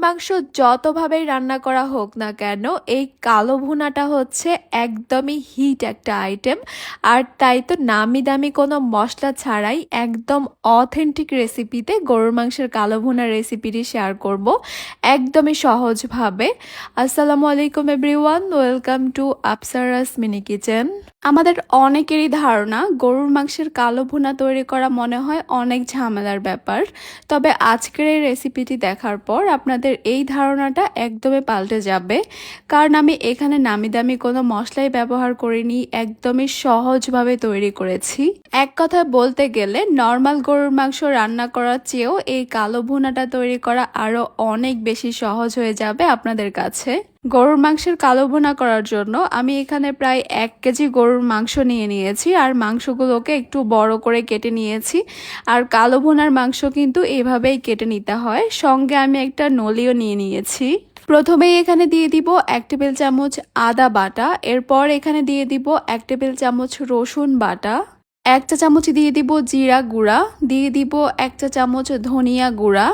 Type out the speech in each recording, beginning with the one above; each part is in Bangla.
মাংস যতভাবেই রান্না করা হোক না কেন, এই কালো ভুনাটা হচ্ছে একদমই হিট একটা আইটেম। আর তাই তো নামি দামি কোনো মশলা ছাড়াই একদম অথেন্টিক রেসিপিতে গরুর মাংসের কালো ভুনার রেসিপিটি শেয়ার করব একদমই সহজভাবে। আসসালামু আলাইকুম everyone, welcome to Apsara's mini kitchen. আমাদের অনেকেরই ধারণা গরুর মাংসের কালো ভুনা তৈরি করা মনে হয় অনেক ঝামেলার ব্যাপার, তবে আজকের এই রেসিপিটি দেখার পর আপনাদের এই ধারণাটা একদমই পাল্টে যাবে। কারণ আমি এখানে নামি দামি কোনো মশলাই ব্যবহার করিনি, একদমই সহজভাবে তৈরি করেছি। এক কথায় বলতে গেলে নর্মাল গরুর মাংস রান্না করার চেয়েও এই কালো ভুনাটা তৈরি করা আরো অনেক বেশি সহজ হয়ে যাবে আপনাদের কাছে। গরুর মাংসের কালো ভুনা করার জন্য আমি এখানে প্রায় 1 কেজি গরুর মাংস নিয়েছি আর মাংসগুলোকে একটু বড় করে কেটে নিয়েছি। আর কালো ভুনার মাংস কিন্তু এভাবেই কেটে নিতে হয়। সঙ্গে আমি একটা নলিও নিয়েছি। প্রথমেই এখানে দিয়ে দিব 1 টেবিল চামচ আদা বাটা, এরপর এখানে দিয়ে দিব 1 টেবিল চামচ রসুন বাটা, 1 চা চামচ দিয়ে দিব জিরা গুঁড়া, দিয়ে দিব 1 চা চামচ ধনিয়া গুঁড়া,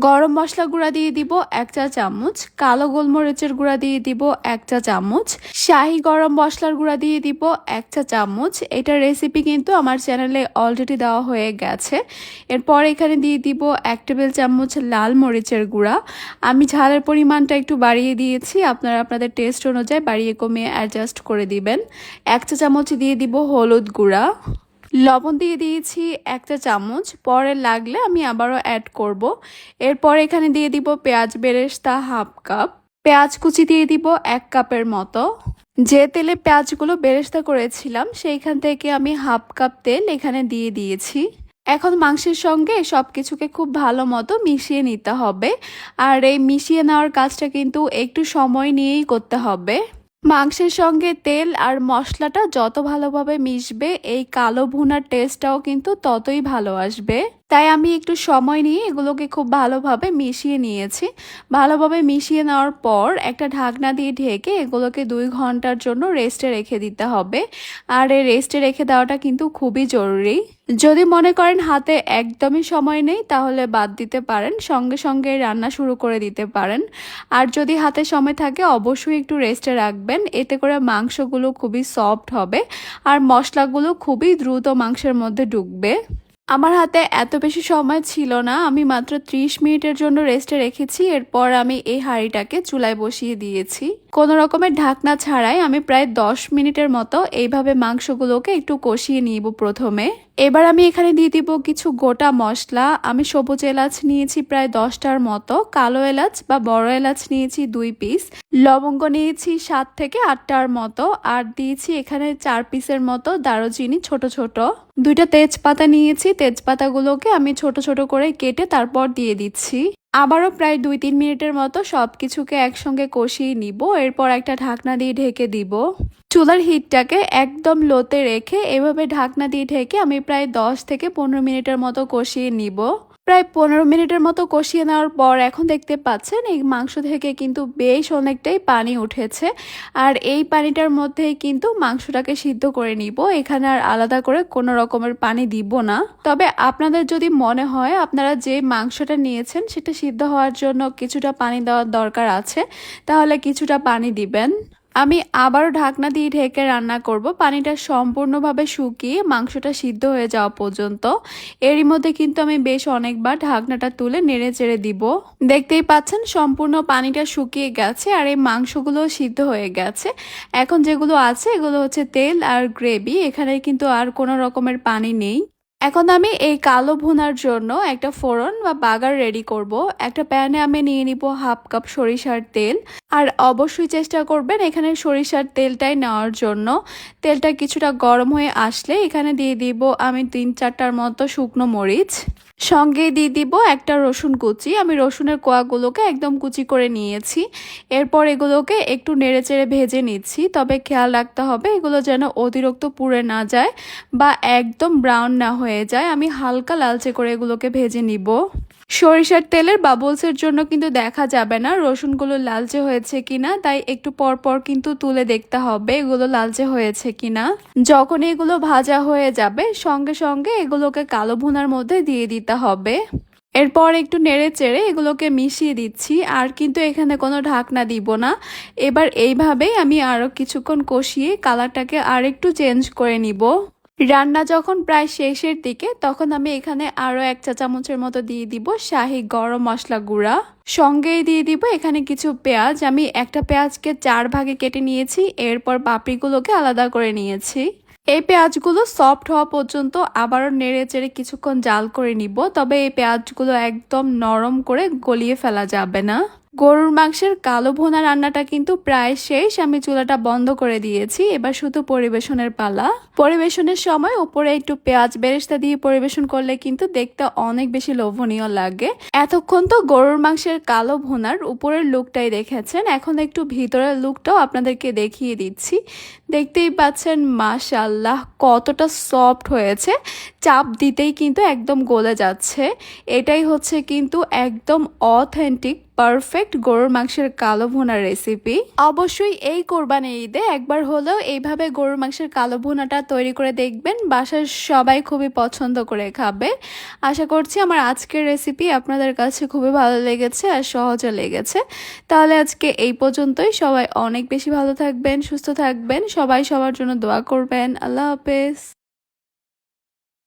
গরম মশলা গুঁড়া দিয়ে দিব 1 চা চামচ, কালো গোলমরিচের গুঁড়া দিয়ে দিব 1 চা চামচ, শাহি গরম মশলার গুঁড়া দিয়ে দিব 1 চা চামচ। এটার রেসিপি কিন্তু আমার চ্যানেলে অলরেডি দেওয়া হয়ে গেছে। এরপর এখানে দিয়ে দিব 1 টেবিল চামচ লাল মরিচের গুঁড়া। আমি ঝালের পরিমাণটা একটু বাড়িয়ে দিয়েছি, আপনারা আপনাদের টেস্ট অনুযায়ী বাড়িয়ে কমিয়ে অ্যাডজাস্ট করে দিবেন। 1 চা চামচ দিয়ে দিব হলুদ গুঁড়া, লবণ দিয়ে দিয়েছি 1 চা চামচ, পরে লাগলে আমি আবারও অ্যাড করব। এরপর এখানে দিয়ে দিব পেঁয়াজ বেরেস্তা হাফ কাপ, পেঁয়াজ কুচি দিয়ে দিব 1 কাপের মতো। যে তেলে পেঁয়াজগুলো বেরেস্তা করেছিলাম সেইখান থেকে আমি হাফ কাপ তেল এখানে দিয়ে দিয়েছি। এখন মাংসের সঙ্গে সবকিছুকে খুব ভালো মতো মিশিয়ে নিতে হবে। আর এই মিশিয়ে নেওয়ার কাজটা কিন্তু একটু সময় নিয়েই করতে হবে। মাংসের সঙ্গে তেল আর মশলাটা যত ভালোভাবে মিশবে এই কালো ভুনার টেস্টটাও কিন্তু ততই ভালো আসবে। তাই আমি একটু সময় নিয়ে এগুলোকে খুব ভালোভাবে মিশিয়ে নিয়েছি। ভালোভাবে মিশিয়ে নেওয়ার পর একটা ঢাকনা দিয়ে ঢেকে এগুলোকে 2 ঘন্টার জন্য রেস্টে রেখে দিতে হবে। আর এই রেস্টে রেখে দেওয়াটা কিন্তু খুবই জরুরি। যদি মনে করেন হাতে একদমই সময় নেই তাহলে বাদ দিতে পারেন, সঙ্গে সঙ্গে রান্না শুরু করে দিতে পারেন। আর যদি হাতে সময় থাকে অবশ্যই একটু রেস্টে রাখবেন, এতে করে মাংসগুলো খুবই সফট হবে আর মশলাগুলো খুবই দ্রুত মাংসের মধ্যে ঢুকবে। আমার হাতে এত বেশি সময় ছিল না, আমি মাত্র 30 মিনিটের জন্য রেস্টে রেখেছি। এরপর আমি এই হাঁড়িটাকে চুলায় বসিয়ে দিয়েছি। কোনো রকমের ঢাকনা ছাড়াই আমি প্রায় 10 মিনিটের মতো এইভাবে মাংসগুলোকে একটু কষিয়ে নিব প্রথমে। এবার আমি এখানে দিয়ে দিব কিছু গোটা মশলা। আমি সবুজ এলাচ নিয়েছি প্রায় 10টার মতো, কালো এলাচ বা বড় এলাচ নিয়েছি 2 পিস, লবঙ্গ নিয়েছি 7 থেকে 8টার মতো, আর দিয়েছি এখানে 4 পিসের মতো দারুচিনি ছোট ছোট। 2টা তেজপাতা নিয়েছি, তেজপাতাগুলোকে আমি ছোট ছোট করে কেটে তারপর দিয়ে দিচ্ছি। আবারও প্রায় 2-3 মিনিটের মতো সবকিছুকে একসঙ্গে কষিয়ে নিব। এরপর একটা ঢাকনা দিয়ে ঢেকে দিব। চুলার হিটটাকে একদম লোতে রেখে এভাবে ঢাকনা দিয়ে ঢেকে আমি প্রায় 10 থেকে 15 মিনিটের মতো কষিয়ে নিব। প্রায় 15 মিনিটের মতো কষিয়ে নেওয়ার পর এখন দেখতে পাচ্ছেন এই মাংস থেকে কিন্তু বেশ অনেকটাই পানি উঠেছে। আর এই পানিটার মধ্যেই কিন্তু মাংসটাকে সিদ্ধ করে নিব। এখানে আর আলাদা করে কোনো রকমের পানি দিব না। তবে আপনাদের যদি মনে হয় আপনারা যে মাংসটা নিয়েছেন সেটা সিদ্ধ হওয়ার জন্য কিছুটা পানি দেওয়ার দরকার আছে, তাহলে কিছুটা পানি দিবেন। আমি আবারও ঢাকনা দিয়ে ঢেকে রান্না করব, পানিটা সম্পূর্ণভাবে শুকিয়ে মাংসটা সিদ্ধ হয়ে যাওয়া পর্যন্ত। এরই মধ্যে কিন্তু আমি বেশ অনেকবার ঢাকনাটা তুলে নেড়ে চেড়ে দিব। দেখতেই পাচ্ছেন সম্পূর্ণ পানিটা শুকিয়ে গেছে আর এই মাংসগুলো সিদ্ধ হয়ে গেছে। এখন যেগুলো আছে এগুলো হচ্ছে তেল আর গ্রেভি, এখানে কিন্তু আর কোনো রকমের পানি নেই। এখন আমি এই কালো ভুনার জন্য একটা ফোড়ন বা বাগার রেডি করব। একটা প্যানে আমি নিয়ে নিব হাফ কাপ সরিষার তেল। আর অবশ্যই চেষ্টা করবেন এখানে সরিষার তেলটাই নেওয়ার জন্য। তেলটা কিছুটা গরম হয়ে আসলে এখানে দিয়ে দিব আমি 3-4টার মতো শুকনো মরিচ, সঙ্গে দিয়ে দিব একটা রসুন কুচি। আমি রসুনের কোয়াগুলোকে একদম কুচি করে নিয়েছি। এরপর এগুলোকে একটু নেড়েচেড়ে ভেজে নিচ্ছি, তবে খেয়াল রাখতে হবে এগুলো যেন অতিরিক্ত পুড়ে না যায় বা একদম ব্রাউন না হয়ে যায়। আমি হালকা লালচে করে এগুলোকে ভেজে নিব। সরিষার তেলের বাবলসের জন্য কিন্তু দেখা যাবে না রসুনগুলো লালচে হয়েছে কিনা, তাই একটু পর পর কিন্তু তুলে দেখতে হবে এগুলো লালচে হয়েছে কিনা। যখন এগুলো ভাজা হয়ে যাবে সঙ্গে সঙ্গে এগুলোকে কালো ভুনার মধ্যে দিয়ে দিতে হবে। এরপর একটু নেড়ে চেড়ে এগুলোকে মিশিয়ে দিচ্ছি, আর কিন্তু এখানে কোনো ঢাকনা দিব না। এবার এইভাবেই আমি আরও কিছুক্ষণ কষিয়ে কালারটাকে আর একটু চেঞ্জ করে নিব। রান্না যখন প্রায় শেষের দিকে তখন আমি এখানে আরও 1 চা চামচের মতো দিয়ে দিব শাহি গরম মশলা গুঁড়া। সঙ্গেই দিয়ে দিব এখানে কিছু পেঁয়াজ। আমি একটা পেঁয়াজকে 4 ভাগে কেটে নিয়েছি, এরপর পাপড়িগুলোকে আলাদা করে নিয়েছি। এই পেঁয়াজগুলো সফট হওয়া পর্যন্ত আবারও নেড়ে চেড়ে কিছুক্ষণ জাল করে নিব, তবে এই পেঁয়াজগুলো একদম নরম করে গলিয়ে ফেলা যাবে না। গরুর মাংসের কালো ভুনা রান্নাটা কিন্তু প্রায় শেষ, আমি চুলাটা বন্ধ করে দিয়েছি। এবার শুধু পরিবেশনের পালা। পরিবেশনের সময় উপরে একটু পেঁয়াজ বেরেস্তা দিয়ে পরিবেশন করলে কিন্তু দেখতে অনেক বেশি লোভনীয় লাগে। এতক্ষণ তো গরুর মাংসের কালো ভুনার উপরের লুকটাই দেখেছেন, এখন একটু ভিতরের লুকটাও আপনাদেরকে দেখিয়ে দিচ্ছি। দেখতেই পাচ্ছেন মাশাআল্লাহ কতটা সফট হয়েছে, চাপ দিতেই কিন্তু একদম গলে যাচ্ছে। এটাই হচ্ছে কিন্তু একদম অথেন্টিক পারফেক্ট গরুর মাংসের কালো ভুনার রেসিপি। অবশ্যই এই কোরবানির ঈদে একবার হলেও এইভাবে গরুর মাংসের কালো ভুনাটা তৈরি করে দেখবেন, বাসার সবাই খুবই পছন্দ করে খাবে। আশা করছি আমার আজকের রেসিপি আপনাদের কাছে খুবই ভালো লেগেছে আর সহজে লেগেছে। তাহলে আজকে এই পর্যন্তই। সবাই অনেক বেশি ভালো থাকবেন, সুস্থ থাকবেন, সবাই সবার জন্য দোয়া করবেন। আল্লাহ হাফেজ।